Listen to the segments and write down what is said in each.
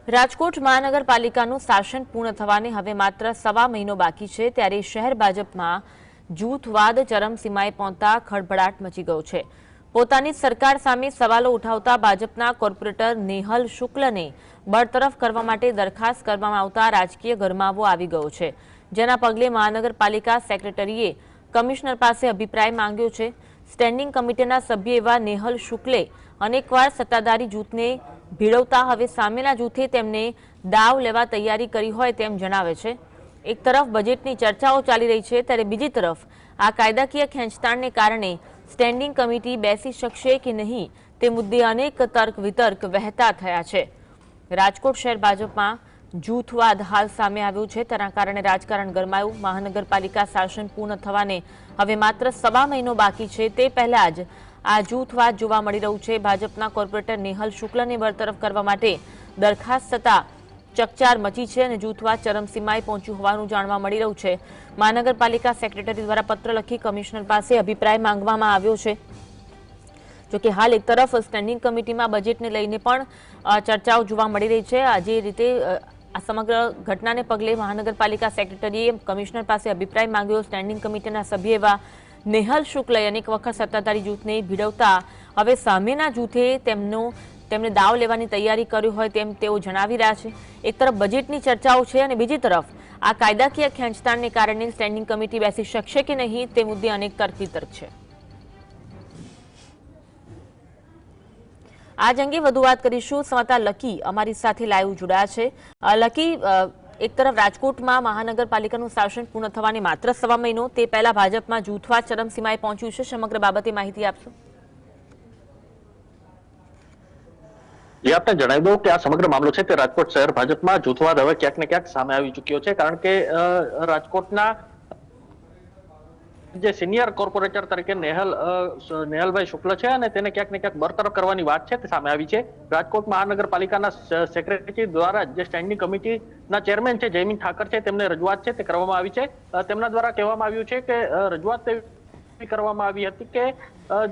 રાજકોટ મહાનગરપાલિકાનું શાસન પૂર્ણ થવાને હવે માત્ર સવા મહિનો બાકી છે, ત્યારે શહેર ભાજપમાં જૂથવાદ ચરમસીમાએ પહોંચતા ખળભળાટ મચી ગયો છે। પોતાની સરકાર સામે સવાલો ઉઠાવતા ભાજપના કોર્પોરેટર નેહલ શુક્લને બરતરફ કરવા માટે દરખાસ્ત કરવામાં આવતા રાજકીય ગરમાવો આવી ગયો છે, જેના પગલે મહાનગરપાલિકા સેક્રેટરીએ કમિશનર પાસે અભિપ્રાય માંગ્યો છે। સ્ટેન્ડિંગ કમિટીના સભ્ય એવા નેહલ શુક્લે અનેકવાર સત્તાધારી જૂથને ભીડવતા હવે સામેના જૂથે તેમને દાવ લેવા તૈયારી કરી હોય તેમ જણાવે છે। એક તરફ બજેટની ચર્ચાઓ ચાલી રહી છે, ત્યારે બીજી તરફ આ કાયદાકીય ખેંચતાણને કારણે સ્ટેન્ડિંગ કમિટી બેસી શકશે કે નહીં તે મુદ્દે અનેક તર્ક વિતર્ક વહેતા થયા છે। રાજકોટ શહેર ભાજપમાં જૂથવાદ હાલ સામે આવ્યો છે, તેના કારણે રાજકારણ ગરમાયું। મહાનગરપાલિકા શાસન પૂર્ણ થવાને હવે માત્ર સવા મહિનો બાકી છે, તે પહેલા જ આ જૂથવાદ જોવા મળી રહ્યું છે। ભાજપના કોર્પોરેટર નેહલ શુક્લને બરતરફ કરવા માટે દરખાસ્ત થતા ચકચાર મચી છે અને જૂથવાદ ચરમસીમાએ પહોંચ્યું હોવાનું જાણવા મળી રહ્યું છે। મહાનગરપાલિકા સેક્રેટરી દ્વારા પત્ર લખી કમિશનર પાસે અભિપ્રાય માંગવામાં આવ્યો છે। જોકે હાલ એક તરફ સ્ટેન્ડિંગ કમિટીમાં બજેટને લઈને પણ ચર્ચાઓ જોવા મળી રહી છે। આજે રીતે આ સમગ્ર ઘટનાને પગલે મહાનગરપાલિકા સેક્રેટરીએ કમિશનર પાસે અભિપ્રાય માંગ્યો। સ્ટેન્ડિંગ કમિટીના સભ્ય એવા નેહલ શુક્લએ અનેક વખત સત્તાધારી જૂથને ભીડવતા હવે સામેના જૂથે તેમને દાવ લેવાની તૈયારી કરી હોય તેમ તેઓ જણાવી રહ્યા છે। એક તરફ બજેટની ચર્ચાઓ છે અને બીજી તરફ આ કાયદાકીય ખેંચતાણને કારણે સ્ટેન્ડિંગ કમિટી બેસી શકશે કે નહીં તે મુદ્દે અનેક તર્ક વિતર્ક છે। આજ અંગે વધુ વાત કરીશું। સંવાદદાતા લકી અમારી સાથે લાઈવ જોડાયા છે। લકી, એક તરફ રાજકોટમાં મહાનગરપાલિકાનું શાસન પૂર્ણ થવાને માત્ર સવા મહિનો, તે પહેલા ભાજપમાં જૂથવાદ ચરમસીમાએ પહોંચ્યું છે, સમગ્ર બાબતે માહિતી આપશો। આપને જણાવી દઉં કે આ સમગ્ર મામલો છે તે રાજકોટ શહેર ભાજપમાં જૂથવાદ હવે ક્યાંક ને ક્યાંક સામે આવી ચૂક્યો છે, કારણ કે રાજકોટના જે સિનિયર કોર્પોરેટર તરીકે નેહલભાઈ શુક્લ છે અને તેને ક્યાંક ને ક્યાંક બરતરફ કરવાની વાત છે તે સામે આવી છે। રાજકોટ મહાનગરપાલિકાના સેક્રેટરી દ્વારા જે સ્ટેન્ડિંગ કમિટીના ચેરમેન છે જયમીન ઠાકર છે તેમને રજૂઆત છે તે કરવામાં આવી છે। તેમના દ્વારા કહેવામાં આવ્યું છે કે રજૂઆત કરવામાં આવી હતી કે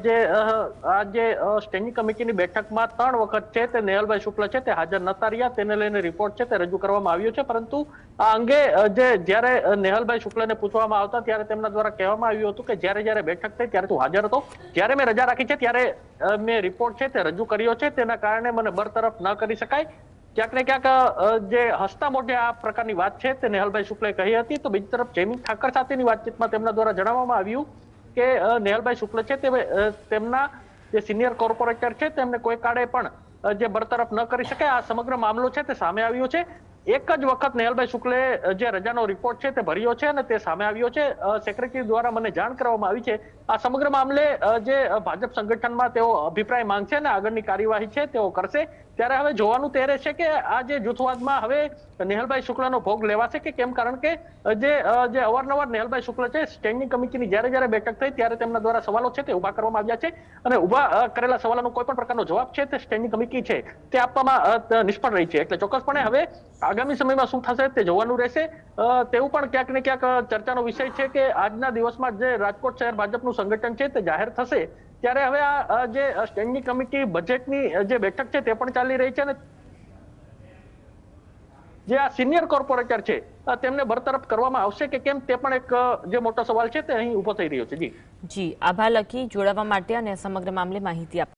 જે સ્ટેન્ડિંગ કમિટીની બેઠકમાં 3 વખત છે તે નેહલભાઈ શુક્લ છે તે હાજર નતા રહ્યા, તેને લઈને રિપોર્ટ છે તે રજૂ કરવામાં આવ્યો છે, પરંતુ આ અંગે જ્યારે નેહલભાઈ શુક્લને પૂછવામાં આવતા ત્યારે તેમના દ્વારા કહેવામાં આવ્યું હતું કે જ્યારે બેઠક થઈ ત્યારે તું હાજર હતો, જ્યારે મેં રજા રાખી છે ત્યારે મેં રિપોર્ટ છે તે રજૂ કર્યો છે, તેના કારણે મને બરતરફ ન કરી શકાય। ક્યાંક ને ક્યાંક જે હસતા મોઢે આ પ્રકારની વાત છે તે નેહલભાઈ શુક્લે કહી હતી। તો બીજી તરફ જયમીન ઠાકર સાથેની વાતચીતમાં તેમના દ્વારા જણાવવામાં આવ્યું કે નેહલભાઈ શુક્લ છે તે તેમના જે સિનિયર કોર્પોરેટર છે તેમને કોઈ કાળે પણ જે બરતરફ ન કરી શકે। આ સમગ્ર મામલો છે તે સામે આવ્યો છે। એક જ વખત નેહલભાઈ શુક્લે જે રજાનો રિપોર્ટ છે તે ભર્યો છે અને તે સામે આવ્યો છે। સેક્રેટરી દ્વારા મને જાણ કરવામાં આવી છે આ સમગ્ર મામલે જે ભાજપ સંગઠનમાં તેઓ અભિપ્રાય માંગશે અને આગળની કાર્યવાહી છે તેઓ કરશે। ત્યારે હવે જોવાનું તે રહેશે કે આ જે જૂથવાદમાં હવે નેહલભાઈ શુક્લનો ભોગ લેવાશે કે કેમ, કારણ કે જે અવારનવાર નેહલભાઈ શુક્લ છે સ્ટેન્ડિંગ કમિટીની જ્યારે બેઠક થઈ ત્યારે તેમના દ્વારા સવાલો છે તે ઉભા કરવામાં આવ્યા છે અને ઉભા કરેલા સવાલોનો કોઈ પણ પ્રકારનો જવાબ છે તે સ્ટેન્ડિંગ કમિટી છે તે આપવામાં નિષ્ફળ રહી છે। એટલે ચોક્કસપણે હવે આગામી સમયમાં શું થશે તે જોવાનું રહેશે। તેવું પણ ક્યાંક ને ક્યાંક ચર્ચાનો વિષય છે કે આજના દિવસમાં જે રાજકોટ શહેર ભાજપનું સંગઠન છે તે જાહેર થશે ત્યારે હવે આ જે સ્ટેન્ડિંગ કમિટી બજેટની જે બેઠક છે તે પણ ચાલી રહી છે અને જે આ સિનિયર કોર્પોરેટર છે તેમને બરતરફ કરવામાં આવશે કે કેમ તે પણ એક જે મોટો સવાલ છે તે અહીં ઉભો થઈ રહ્યો છે। જી આભાર લકી જોડાવા માટે અને સમગ્ર મામલે માહિતી આપવા।